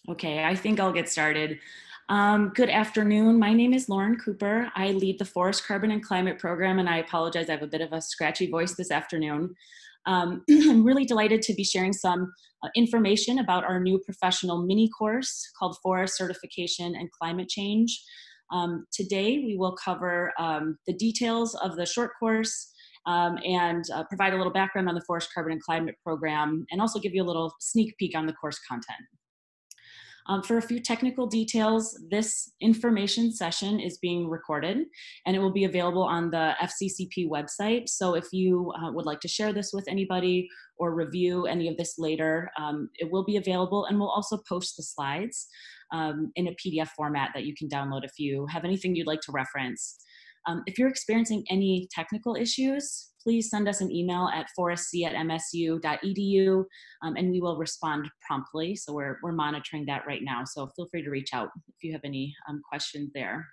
Okay, I think I'll get started. Good afternoon. My name is Lauren Cooper. I lead the Forest Carbon and Climate Program, and I apologize, I have a bit of a scratchy voice this afternoon. I'm really delighted to be sharing some information about our new professional mini course called Forest Certification and Climate Change. Today, we will cover the details of the short course and provide a little background on the Forest Carbon and Climate Program, and also give you a little sneak peek on the course content. For a few technical details, this information session is being recorded and it will be available on the FCCP website. So if you would like to share this with anybody or review any of this later, it will be available, and we'll also post the slides in a PDF format that you can download if you have anything you'd like to reference. If you're experiencing any technical issues, please send us an email at forestc@msu.edu, and we will respond promptly. So we're monitoring that right now. So feel free to reach out if you have any questions there.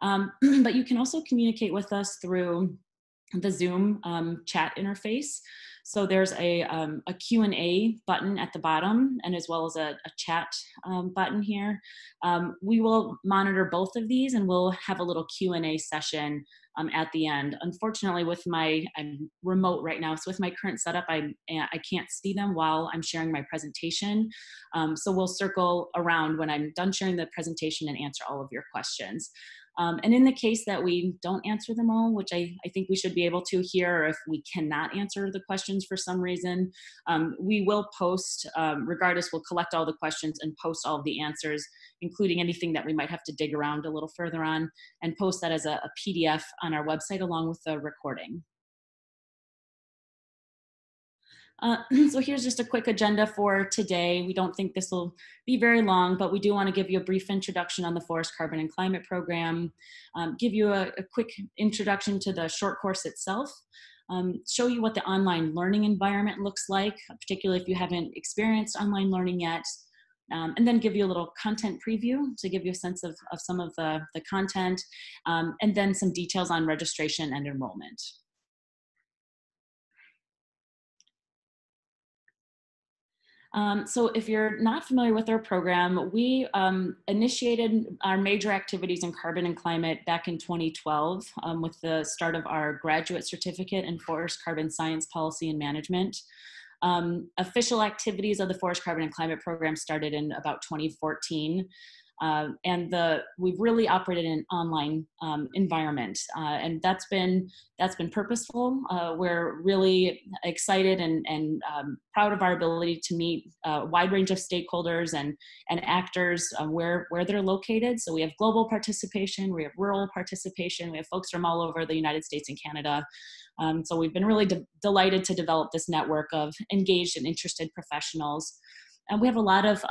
But you can also communicate with us through the Zoom chat interface. So there's a Q&A button at the bottom, and as well as a chat button here. We will monitor both of these, and we'll have a little Q&A session at the end. Unfortunately, I'm remote right now, so with my current setup, I can't see them while I'm sharing my presentation. So we'll circle around when I'm done sharing the presentation and answer all of your questions. And in the case that we don't answer them all, which I think we should be able to here, or if we cannot answer the questions for some reason, we will post, regardless, we'll collect all the questions and post all of the answers, including anything that we might have to dig around a little further on, and post that as a PDF on our website along with the recording. So here's just a quick agenda for today. We don't think this will be very long, but we do want to give you a brief introduction on the Forest Carbon and Climate Program, give you a quick introduction to the short course itself, show you what the online learning environment looks like, particularly if you haven't experienced online learning yet, and then give you a little content preview to give you a sense of some of the content, and then some details on registration and enrollment. So if you're not familiar with our program, we initiated our major activities in carbon and climate back in 2012 with the start of our graduate certificate in Forest Carbon Science Policy and Management. Official activities of the Forest Carbon and Climate Program started in about 2014. And we've really operated in an online environment, and that's been purposeful. We're really excited and proud of our ability to meet a wide range of stakeholders and actors where they're located. So we have global participation, we have rural participation, we have folks from all over the United States and Canada. So we've been really delighted to develop this network of engaged and interested professionals. And we have a lot of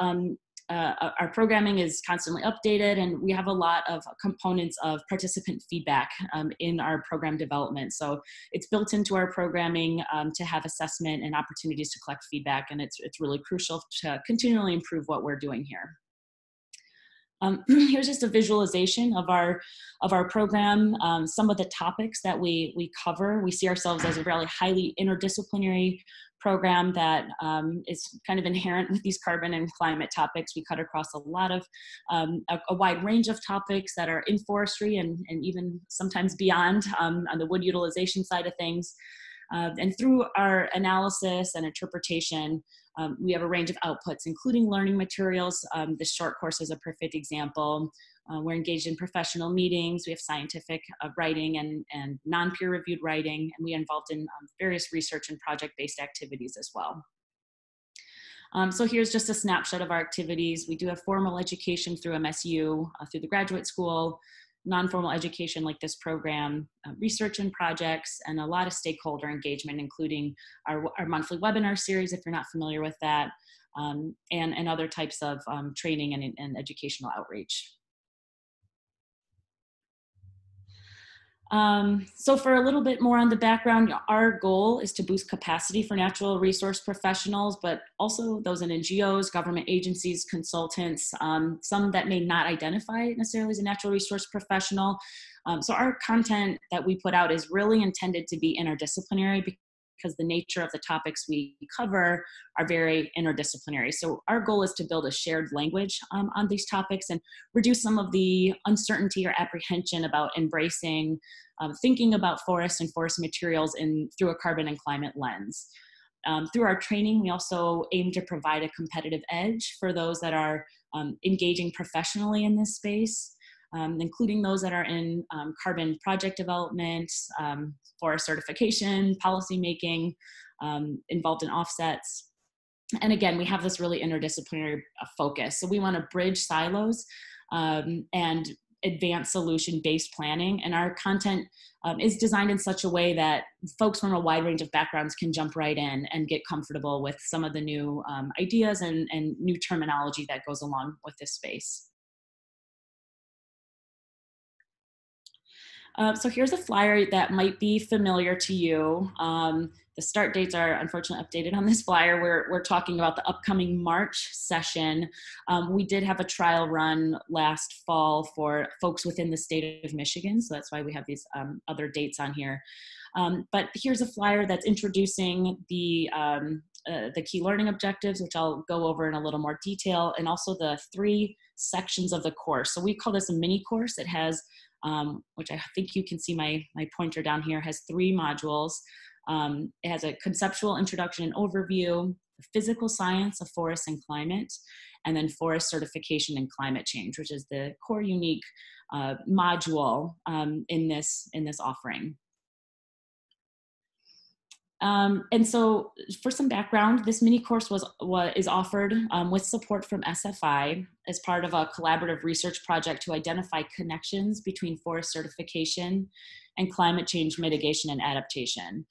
our programming is constantly updated, and we have a lot of components of participant feedback in our program development. So it's built into our programming to have assessment and opportunities to collect feedback, and it's really crucial to continually improve what we're doing here. Here's just a visualization of our program, some of the topics that we cover. We see ourselves as a really highly interdisciplinary program that is kind of inherent with these carbon and climate topics. We cut across a lot of a wide range of topics that are in forestry and even sometimes beyond on the wood utilization side of things. And through our analysis and interpretation, we have a range of outputs, including learning materials. This short course is a perfect example. We're engaged in professional meetings. We have scientific writing and non-peer reviewed writing, and we are involved in various research and project-based activities as well. So here's just a snapshot of our activities. We do have formal education through MSU, through the graduate school, non-formal education like this program, research and projects, and a lot of stakeholder engagement, including our monthly webinar series, if you're not familiar with that, and other types of training and educational outreach. So for a little bit more on the background, our goal is to boost capacity for natural resource professionals, but also those in NGOs, government agencies, consultants, some that may not identify necessarily as a natural resource professional. So our content that we put out is really intended to be interdisciplinary because the nature of the topics we cover are very interdisciplinary. So our goal is to build a shared language on these topics and reduce some of the uncertainty or apprehension about embracing thinking about forests and forest materials through a carbon and climate lens. Through our training, we also aim to provide a competitive edge for those that are engaging professionally in this space, including those that are in carbon project development, forest certification, policymaking, involved in offsets. And again, we have this really interdisciplinary focus. So we want to bridge silos and advanced solution-based planning. And our content is designed in such a way that folks from a wide range of backgrounds can jump right in and get comfortable with some of the new ideas and new terminology that goes along with this space. So here's a flyer that might be familiar to you. The start dates are unfortunately updated on this flyer. We're talking about the upcoming March session. We did have a trial run last fall for folks within the state of Michigan, so that's why we have these other dates on here. But here's a flyer that's introducing the key learning objectives, which I'll go over in a little more detail, and also the 3 sections of the course. So we call this a mini course. It has which I think you can see my pointer down here, has 3 modules. It has a conceptual introduction and overview, physical science of forests and climate, and then forest certification and climate change, which is the core unique module in this offering. And so for some background, this mini course is offered with support from SFI as part of a collaborative research project to identify connections between forest certification and climate change mitigation and adaptation.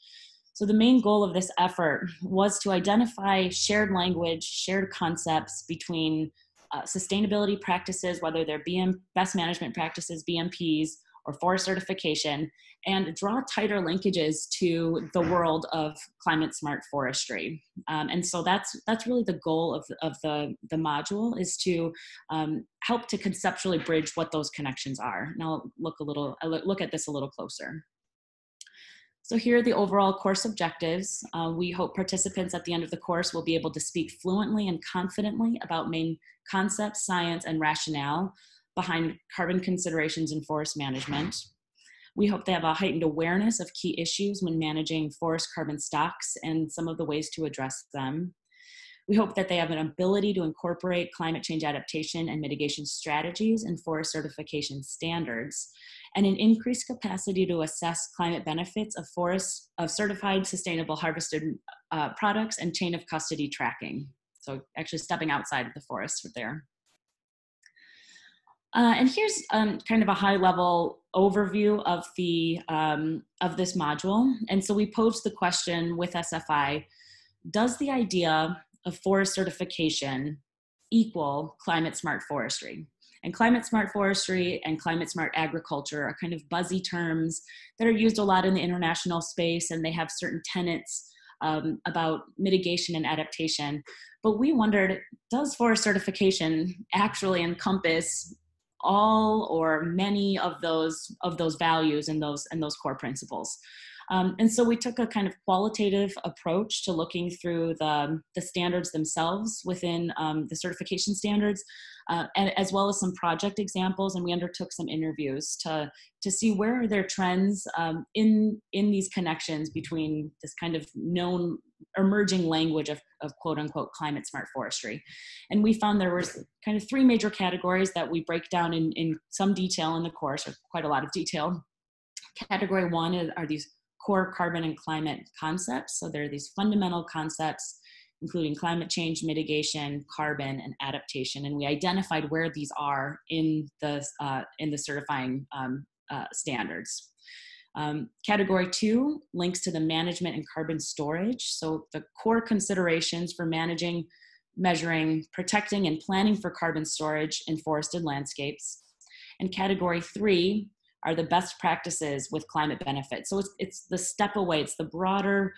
So the main goal of this effort was to identify shared language, shared concepts between sustainability practices, whether they're best management practices, BMPs, or forest certification, and draw tighter linkages to the world of climate smart forestry. And so that's really the goal of the module, is to help to conceptually bridge what those connections are. Now look at this a little closer. So here are the overall course objectives. We hope participants at the end of the course will be able to speak fluently and confidently about main concepts, science, and rationale behind carbon considerations in forest management. We hope they have a heightened awareness of key issues when managing forest carbon stocks and some of the ways to address them. We hope that they have an ability to incorporate climate change adaptation and mitigation strategies and forest certification standards, and an increased capacity to assess climate benefits of certified sustainable harvested products and chain of custody tracking. So actually stepping outside of the forest there. And here's kind of a high-level overview of this module. And so we posed the question with SFI: does the idea of forest certification equal climate smart forestry? And climate smart forestry and climate smart agriculture are kind of buzzy terms that are used a lot in the international space, and they have certain tenets about mitigation and adaptation. But we wondered, does forest certification actually encompass all or many of those values and those core principles? And so we took a kind of qualitative approach to looking through the standards themselves within the certification standards, and as well as some project examples. And we undertook some interviews to see where are there trends in these connections between this kind of known emerging language of quote unquote climate smart forestry. And we found there was kind of 3 major categories that we break down in some detail in the course, or quite a lot of detail. Category 1 are these core carbon and climate concepts. So there are these fundamental concepts, including climate change, mitigation, carbon, and adaptation. And we identified where these are in the certifying standards. Category 2 links to the management and carbon storage. So the core considerations for managing, measuring, protecting, and planning for carbon storage in forested landscapes. And category 3 are the best practices with climate benefits. So it's the step away, it's the broader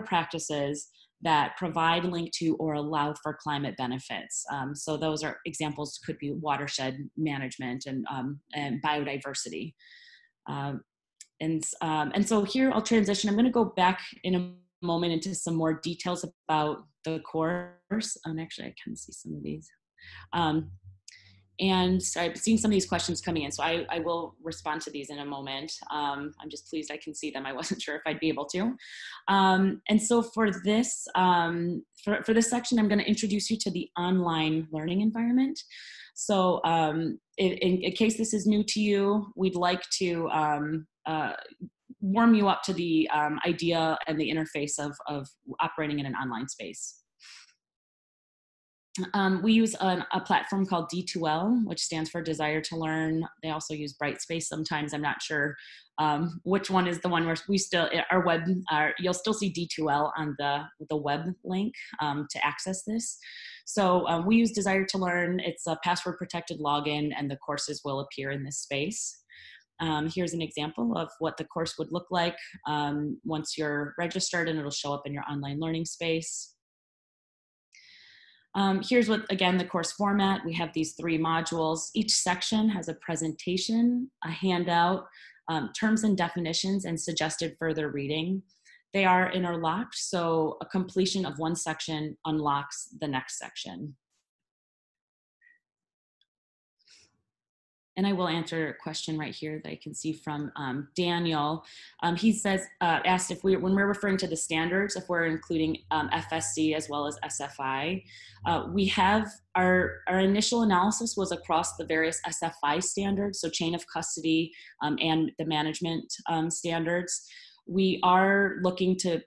practices that provide link to or allow for climate benefits. So those are examples, could be watershed management and biodiversity. And so here I'll transition. I'm going to go back in a moment into some more details about the course. And actually, I can see some of these. And so I've seen some of these questions coming in, so I will respond to these in a moment. I'm just pleased I can see them. I wasn't sure if I'd be able to. And so for this, for this section, I'm going to introduce you to the online learning environment. So in case this is new to you, we'd like to warm you up to the idea and the interface of operating in an online space. We use a platform called D2L, which stands for Desire to Learn. They also use Brightspace sometimes. I'm not sure which one is the one where we still, our web, you'll still see D2L on the web link to access this. So we use Desire to Learn. It's a password protected login, and the courses will appear in this space. Here's an example of what the course would look like once you're registered, and it'll show up in your online learning space. Here's what, again, the course format. We have these 3 modules. Each section has a presentation, a handout, terms and definitions, and suggested further reading. They are interlocked, so a completion of one section unlocks the next section. And I will answer a question right here that I can see from Daniel. He says, asked if when we're referring to the standards, if we're including FSC as well as SFI. We have, our initial analysis was across the various SFI standards, so chain of custody and the management standards. We are looking to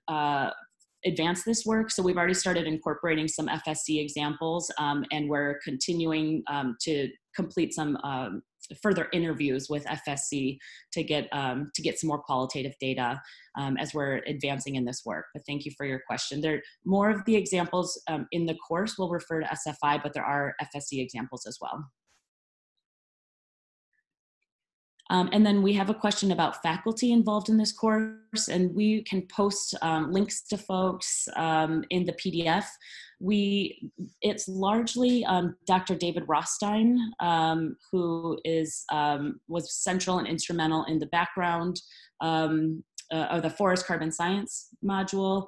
advance this work. So we've already started incorporating some FSC examples, and we're continuing to complete some further interviews with FSC to get some more qualitative data as we're advancing in this work. But thank you for your question. There, more of the examples in the course will refer to SFI, but there are FSC examples as well. And then we have a question about faculty involved in this course, and we can post links to folks in the PDF. It's largely Dr. David Rothstein, who was central and instrumental in the background of the Forest Carbon Science module.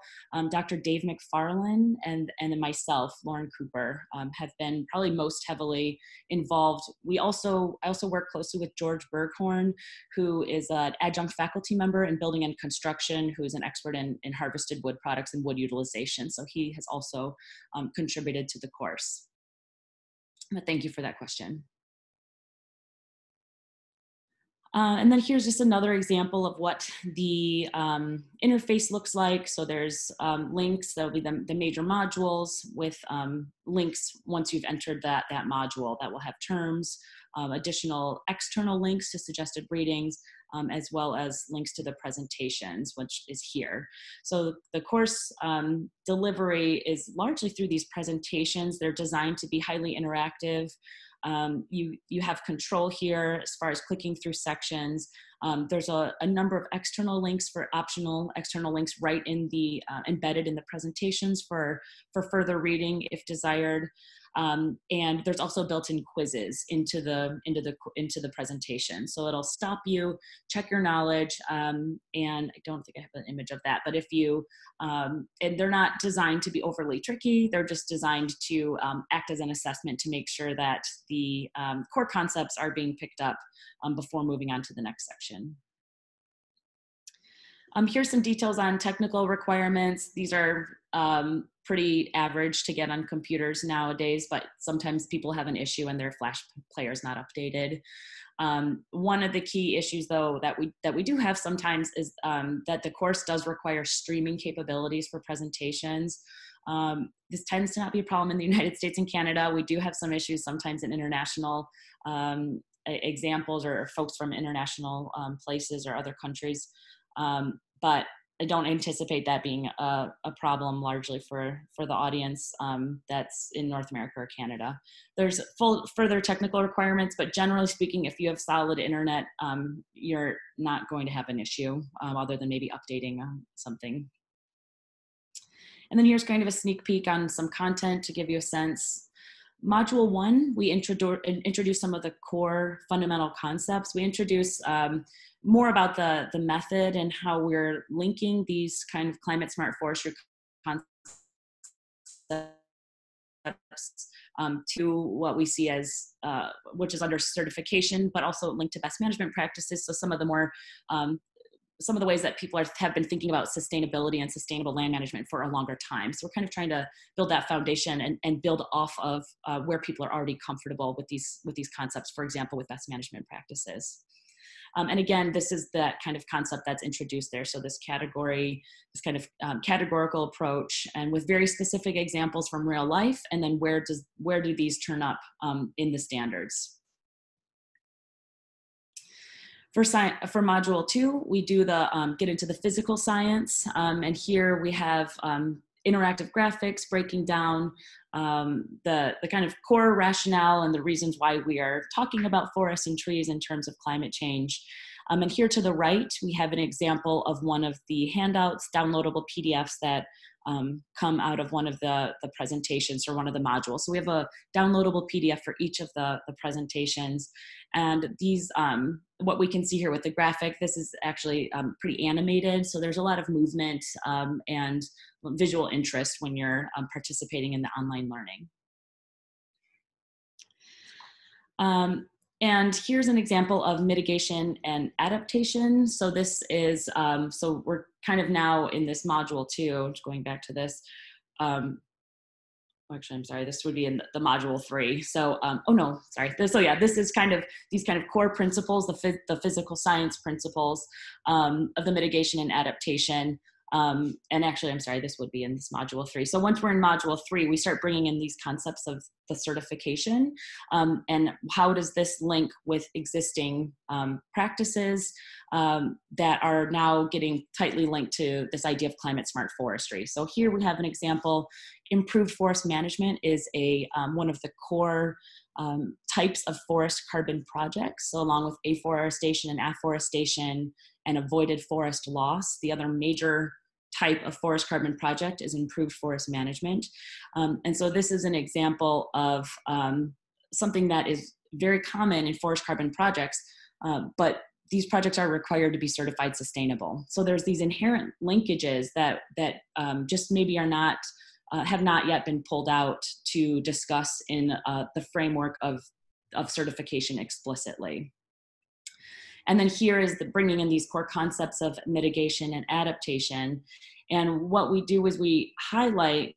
Dr. Dave McFarlane and then myself, Lauren Cooper, have been probably most heavily involved. I also work closely with George Berghorn, who is an adjunct faculty member in building and construction, who is an expert in harvested wood products and wood utilization. So he has also contributed to the course. But thank you for that question. And then here's just another example of what the interface looks like. So there's links, that'll be the major modules with links once you've entered that module that will have terms, additional external links to suggested readings, as well as links to the presentations, which is here. So the course delivery is largely through these presentations. They're designed to be highly interactive. You have control here as far as clicking through sections. There's a number of external links for optional external links right in the embedded in the presentations for further reading if desired. And there's also built-in quizzes into the presentation. So it'll stop you, check your knowledge, and I don't think I have an image of that, but if you, and they're not designed to be overly tricky, they're just designed to act as an assessment to make sure that the core concepts are being picked up before moving on to the next section. Here's some details on technical requirements. These are pretty average to get on computers nowadays, but sometimes people have an issue and their Flash player is not updated. One of the key issues, though, that we do have sometimes is that the course does require streaming capabilities for presentations. This tends to not be a problem in the United States and Canada. We do have some issues sometimes in international examples or folks from international places or other countries. But I don't anticipate that being a problem largely for the audience that's in North America or Canada. There's further technical requirements, but generally speaking, if you have solid internet, you're not going to have an issue other than maybe updating something. And then here's kind of a sneak peek on some content to give you a sense. Module 1, we introduce some of the core fundamental concepts. We introduce more about the method and how we're linking these kind of climate smart forestry concepts to what we see as, which is under certification, but also linked to best management practices. So some of the more some of the ways that people have been thinking about sustainability and sustainable land management for a longer time. So we're kind of trying to build that foundation and build off of where people are already comfortable with these concepts, for example, with best management practices. And again, this is that kind of concept that's introduced there. So this category, this kind of categorical approach, and with very specific examples from real life, and then where do these turn up in the standards? For module 2, we do the get into the physical science, and here we have interactive graphics breaking down the kind of core rationale and the reasons why we are talking about forests and trees in terms of climate change. And here to the right, we have an example of one of the handouts, downloadable PDFs that come out of one of the presentations or one of the modules. So we have a downloadable PDF for each of the presentations. And these, what we can see here with the graphic, this is actually pretty animated. So there's a lot of movement and visual interest when you're participating in the online learning. And here's an example of mitigation and adaptation. So this is, so we're kind of now in this module 2, just going back to this. Actually, I'm sorry, this would be in the module 3. So, oh no, sorry. So yeah, this is kind of these kind of core principles, the physical science principles of the mitigation and adaptation. And actually, I'm sorry, this would be in this module 3. So once we're in module 3, we start bringing in these concepts of the certification and how does this link with existing practices that are now getting tightly linked to this idea of climate smart forestry. So here we have an example. Improved forest management is one of the core types of forest carbon projects. So along with afforestation and afforestation and avoided forest loss, the other major type of forest carbon project is improved forest management. And so this is an example of something that is very common in forest carbon projects, but these projects are required to be certified sustainable. So there's these inherent linkages that just maybe are not, have not yet been pulled out to discuss in the framework of certification explicitly. And then here is bringing in these core concepts of mitigation and adaptation. And what we do is we highlight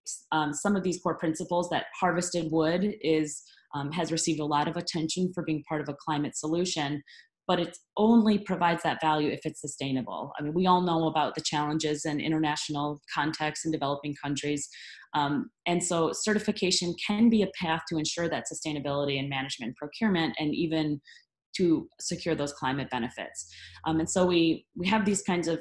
some of these core principles that harvested wood has received a lot of attention for being part of a climate solution, but it only provides that value if it's sustainable. I mean, we all know about the challenges in international contexts in developing countries. And so certification can be a path to ensure that sustainability in management procurement and even to secure those climate benefits. And so we have these kinds of,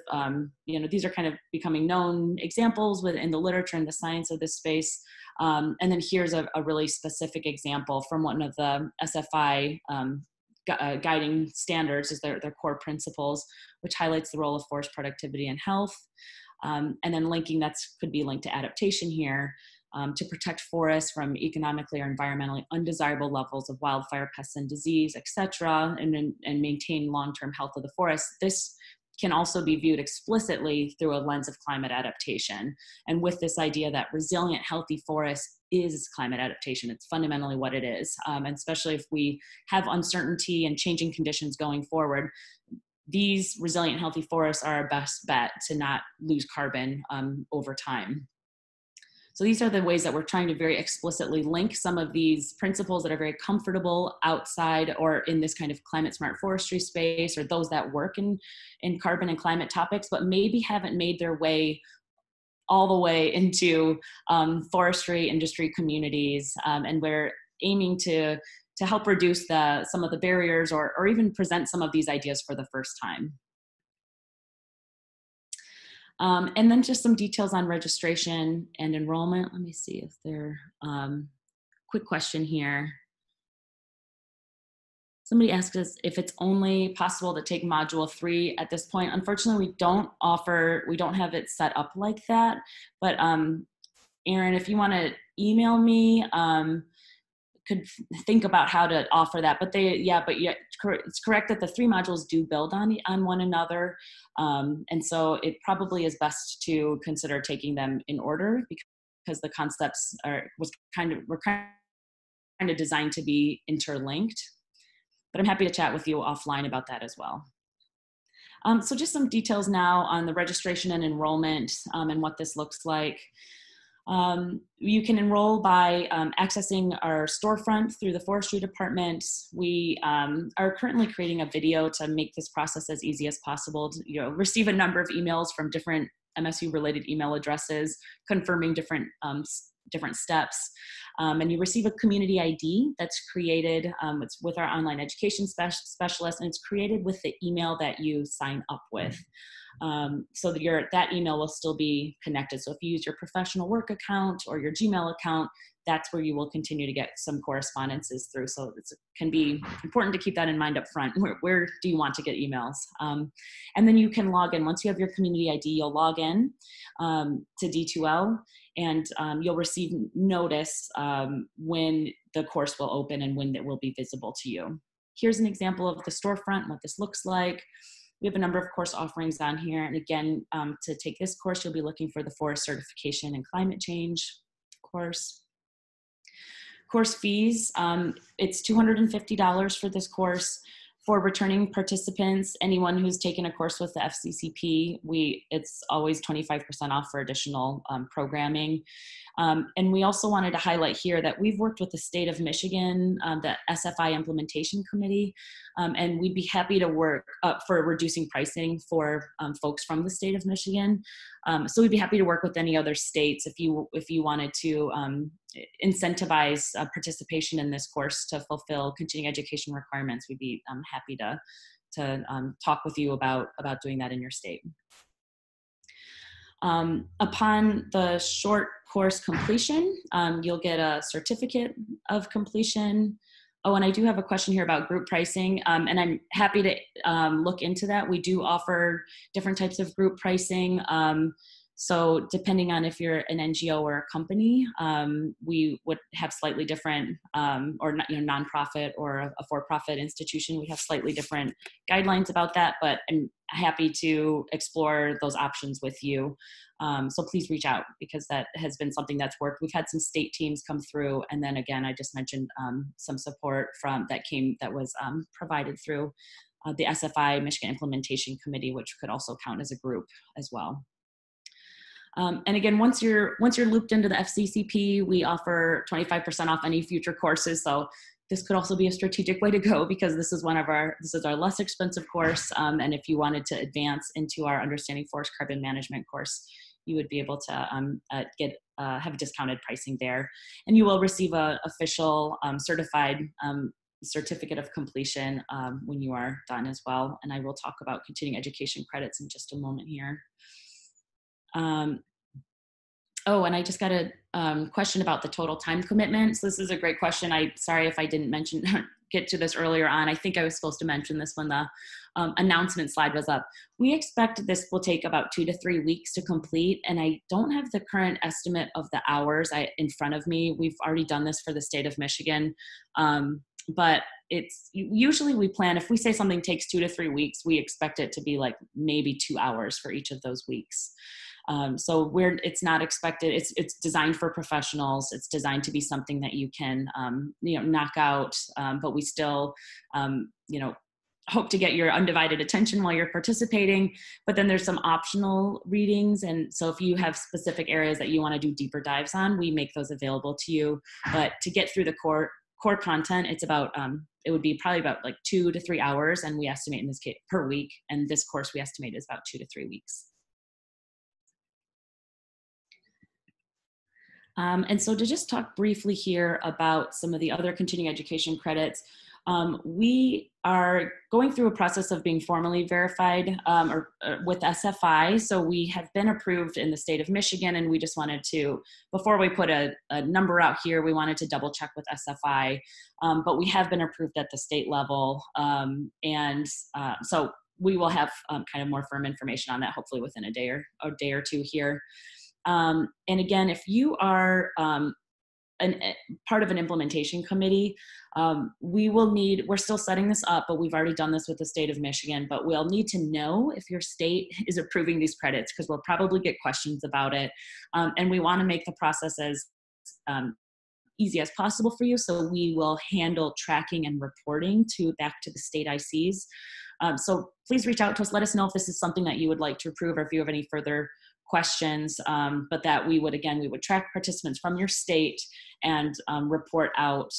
these are kind of becoming known examples within the literature and the science of this space. And then here's a really specific example from one of the SFI guiding standards, is their core principles, which highlights the role of forest productivity and health. And then linking, could be linked to adaptation here. To protect forests from economically or environmentally undesirable levels of wildfire, pests, and disease, et cetera, and maintain long-term health of the forest. This can also be viewed explicitly through a lens of climate adaptation. And with this idea that resilient, healthy forests is climate adaptation. It's fundamentally what it is. And especially if we have uncertainty and changing conditions going forward, these resilient, healthy forests are our best bet to not lose carbon over time. So these are the ways that we're trying to very explicitly link some of these principles that are very comfortable outside or in this kind of climate smart forestry space, or those that work in carbon and climate topics, but maybe haven't made their way all the way into forestry industry communities. And we're aiming to help reduce some of the barriers or even present some of these ideas for the first time. And then just some details on registration and enrollment. Let me see if there, quick question here. Somebody asked us if it's only possible to take module 3 at this point. Unfortunately, we don't have it set up like that. But Erin, if you want to email me could think about how to offer that. But it's correct that the 3 modules do build on one another. And so it probably is best to consider taking them in order, because the concepts were kind of designed to be interlinked. But I'm happy to chat with you offline about that as well. So just some details now on the registration and enrollment and what this looks like. You can enroll by accessing our storefront through the forestry department. We are currently creating a video to make this process as easy as possible. Receive a number of emails from different MSU related email addresses confirming different steps. And you receive a community ID that's created it's with our online education specialist, and it's created with the email that you sign up with. So that email will still be connected. So if you use your professional work account or your Gmail account, that's where you will continue to get some correspondences through. So it can be important to keep that in mind up front. Where do you want to get emails? And then you can log in. Once you have your community ID, you'll log in to D2L, and you'll receive notice when the course will open and when it will be visible to you. Here's an example of the storefront, what this looks like. We have a number of course offerings on here. And again, to take this course, you'll be looking for the Forest Certification and Climate Change course. Course fees, it's $250 for this course. For returning participants, anyone who's taken a course with the FCCP, it's always 25% off for additional programming. And we also wanted to highlight here that we've worked with the state of Michigan, the SFI Implementation Committee, and we'd be happy to work for reducing pricing for folks from the state of Michigan. So we'd be happy to work with any other states if you wanted to incentivize participation in this course to fulfill continuing education requirements. We'd be happy to talk with you about doing that in your state. Upon the short course completion, you'll get a certificate of completion. Oh, and I do have a question here about group pricing, and I'm happy to look into that. We do offer different types of group pricing. So depending on if you're an NGO or a company, we would have slightly different, or nonprofit or a for-profit institution, we have slightly different guidelines about that, but I'm happy to explore those options with you. So please reach out, because that has been something that's worked. We've had some state teams come through, and then again, I just mentioned some support that was provided through the SFI Michigan Implementation Committee, which could also count as a group as well. And again, once you're looped into the FCCP, we offer 25% off any future courses. So this could also be a strategic way to go, because this is our less expensive course. And if you wanted to advance into our Understanding Forest Carbon Management course, you would be able to have discounted pricing there. And you will receive a official certified certificate of completion when you are done as well. And I will talk about continuing education credits in just a moment here. Oh, and I just got a question about the total time commitment. So this is a great question. Sorry if I didn't get to this earlier on. I think I was supposed to mention this when the announcement slide was up. We expect this will take about 2 to 3 weeks to complete, and I don't have the current estimate of the hours in front of me. We've already done this for the state of Michigan, but it's usually we plan, if we say something takes 2 to 3 weeks, we expect it to be like maybe 2 hours for each of those weeks. So it's not expected, it's designed for professionals. It's designed to be something that you can, knock out, but we still, hope to get your undivided attention while you're participating. But then there's some optional readings. And so if you have specific areas that you want to do deeper dives on, we make those available to you. But to get through the core content, it's about, it would be probably about like 2 to 3 hours. And we estimate in this case per week. And this course we estimate is about 2 to 3 weeks. And so to just talk briefly here about some of the other continuing education credits, we are going through a process of being formally verified with SFI. So we have been approved in the state of Michigan, and we just wanted to, before we put a number out here, we wanted to double check with SFI, but we have been approved at the state level. So we will have kind of more firm information on that, hopefully within a day or two here. And again, if you are part of an implementation committee. We're still setting this up, but we've already done this with the state of Michigan, but we'll need to know if your state is approving these credits, because we'll probably get questions about it. And we want to make the process as easy as possible for you. So we will handle tracking and reporting back to the state ICs. So please reach out to us. Let us know if this is something that you would like to approve, or if you have any further questions, but that we would track participants from your state and report out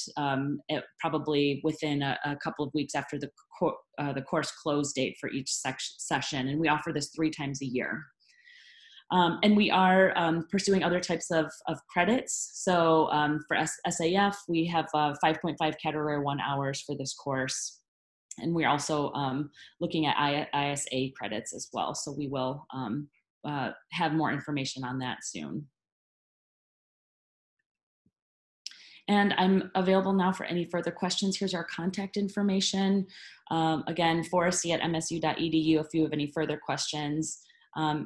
probably within a couple of weeks after the course close date for each session. And we offer this 3 times a year. And we are pursuing other types of credits. So for SAF, we have 5.5 Category 1 hours for this course. And we're also looking at ISA credits as well. So we will have more information on that soon. And I'm available now for any further questions. Here's our contact information. Again, forresty@msu.edu if you have any further questions.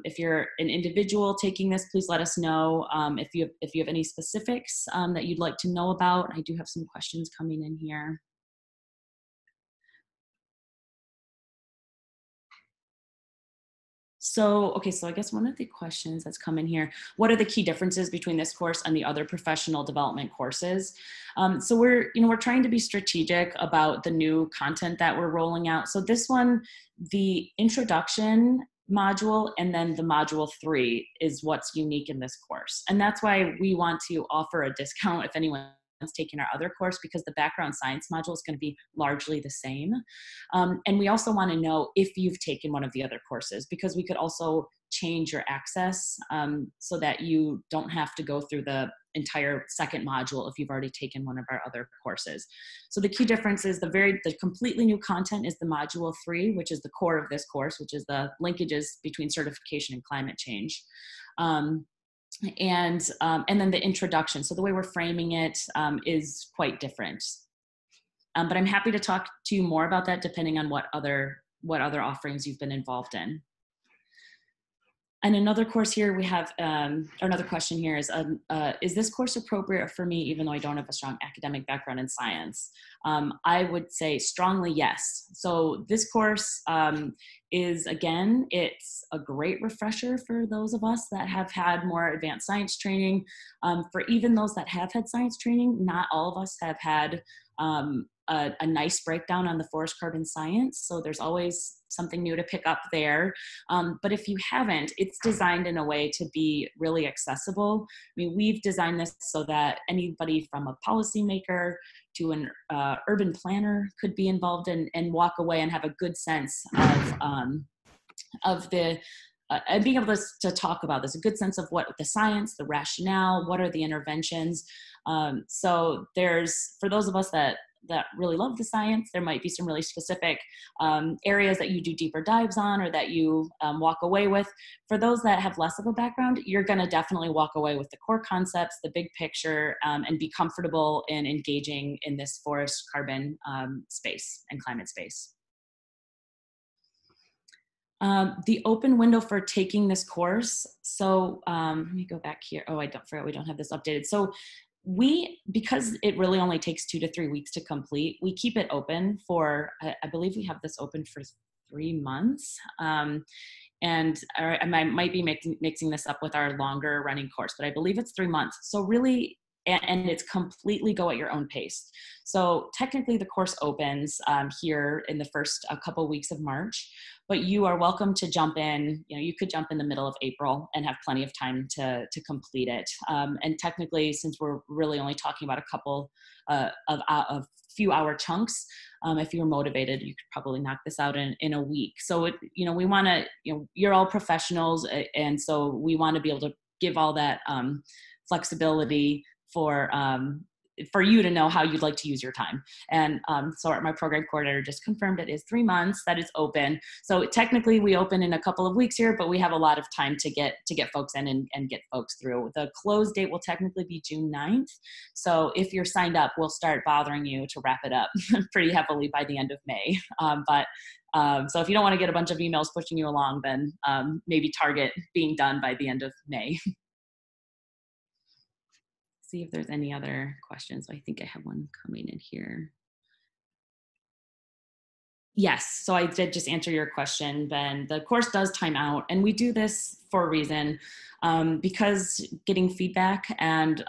If you're an individual taking this, please let us know if you have any specifics that you'd like to know about. I do have some questions coming in here. So I guess one of the questions that's come in here, what are the key differences between this course and the other professional development courses? So we're trying to be strategic about the new content that we're rolling out. So this one, the introduction module and then the module 3 is what's unique in this course. And that's why we want to offer a discount if anyone's taking our other course, because the background science module is going to be largely the same. And we also want to know if you've taken one of the other courses, because we could also change your access so that you don't have to go through the entire second module if you've already taken one of our other courses. So the key difference is the completely new content is the module 3, which is the core of this course, which is the linkages between certification and climate change. And then the introduction. So the way we're framing it is quite different. But I'm happy to talk to you more about that depending on what other offerings you've been involved in. And another course here we have, or another question here is this course appropriate for me even though I don't have a strong academic background in science? I would say strongly yes. So this course it's a great refresher for those of us that have had more advanced science training. For even those that have had science training, not all of us have had a nice breakdown on the forest carbon science. So there's always something new to pick up there. But if you haven't, it's designed in a way to be really accessible. I mean, we've designed this so that anybody from a policymaker to an urban planner could be involved and walk away and have a good sense of the and being able to talk about this, a good sense of what the science, the rationale, what are the interventions. So for those of us that really love the science, there might be some really specific areas that you do deeper dives on or that you walk away with. For those that have less of a background, you're gonna definitely walk away with the core concepts, the big picture, and be comfortable in engaging in this forest carbon space and climate space. The open window for taking this course. So let me go back here. Oh, I forgot we don't have this updated. So because it really only takes 2 to 3 weeks to complete, we keep it open for, I believe we have this open for 3 months. And I might be mixing this up with our longer running course, but I believe it's 3 months. So really, and it's completely go at your own pace. So technically the course opens here in the first couple weeks of March, but you are welcome to jump in. You could jump in the middle of April and have plenty of time to complete it. And technically, since we're really only talking about a couple of few hour chunks, if you're motivated, you could probably knock this out in a week. So we want to, you're all professionals, and so we want to be able to give all that flexibility for you to know how you'd like to use your time. And so my program coordinator just confirmed it is 3 months that it's open. So technically we open in a couple of weeks here, but we have a lot of time to get folks in and get folks through. The close date will technically be June 9th. So if you're signed up, we'll start bothering you to wrap it up pretty heavily by the end of May. So if you don't want to get a bunch of emails pushing you along, then maybe target being done by the end of May. see if there's any other questions. I think I have one coming in here. Yes, so I did just answer your question, Ben. The course does time out, and we do this for a reason, because getting feedback and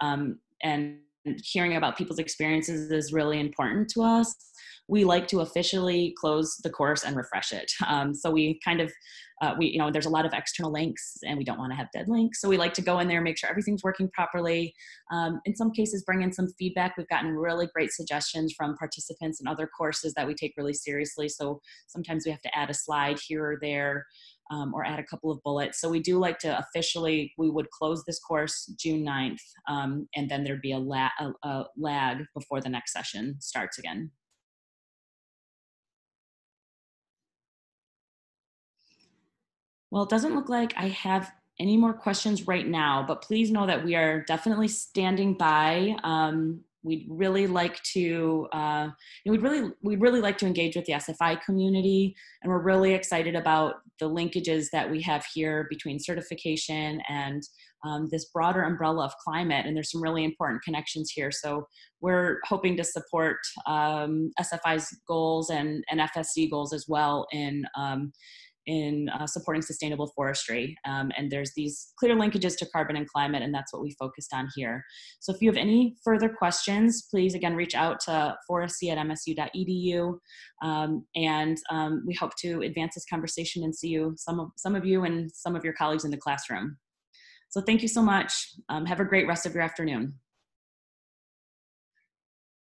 hearing about people's experiences is really important to us. We like to officially close the course and refresh it. So we kind of, there's a lot of external links, and we don't want to have dead links. So we like to go in there, make sure everything's working properly. In some cases, bring in some feedback. We've gotten really great suggestions from participants in other courses that we take really seriously. So sometimes we have to add a slide here or there, or add a couple of bullets. So we do like to officially, we would close this course June 9th, and then there'd be a lag before the next session starts again. Well, it doesn't look like I have any more questions right now, but please know that we are definitely standing by. We'd really like to, we'd really like to engage with the SFI community, and we're really excited about the linkages that we have here between certification and this broader umbrella of climate. And there's some really important connections here. So we're hoping to support SFI's goals and FSC goals as well in supporting sustainable forestry. And there's these clear linkages to carbon and climate, and that's what we focused on here. So if you have any further questions, please again reach out to foresty@msu.edu. We hope to advance this conversation and see you, some of you and some of your colleagues in the classroom. So thank you so much. Have a great rest of your afternoon.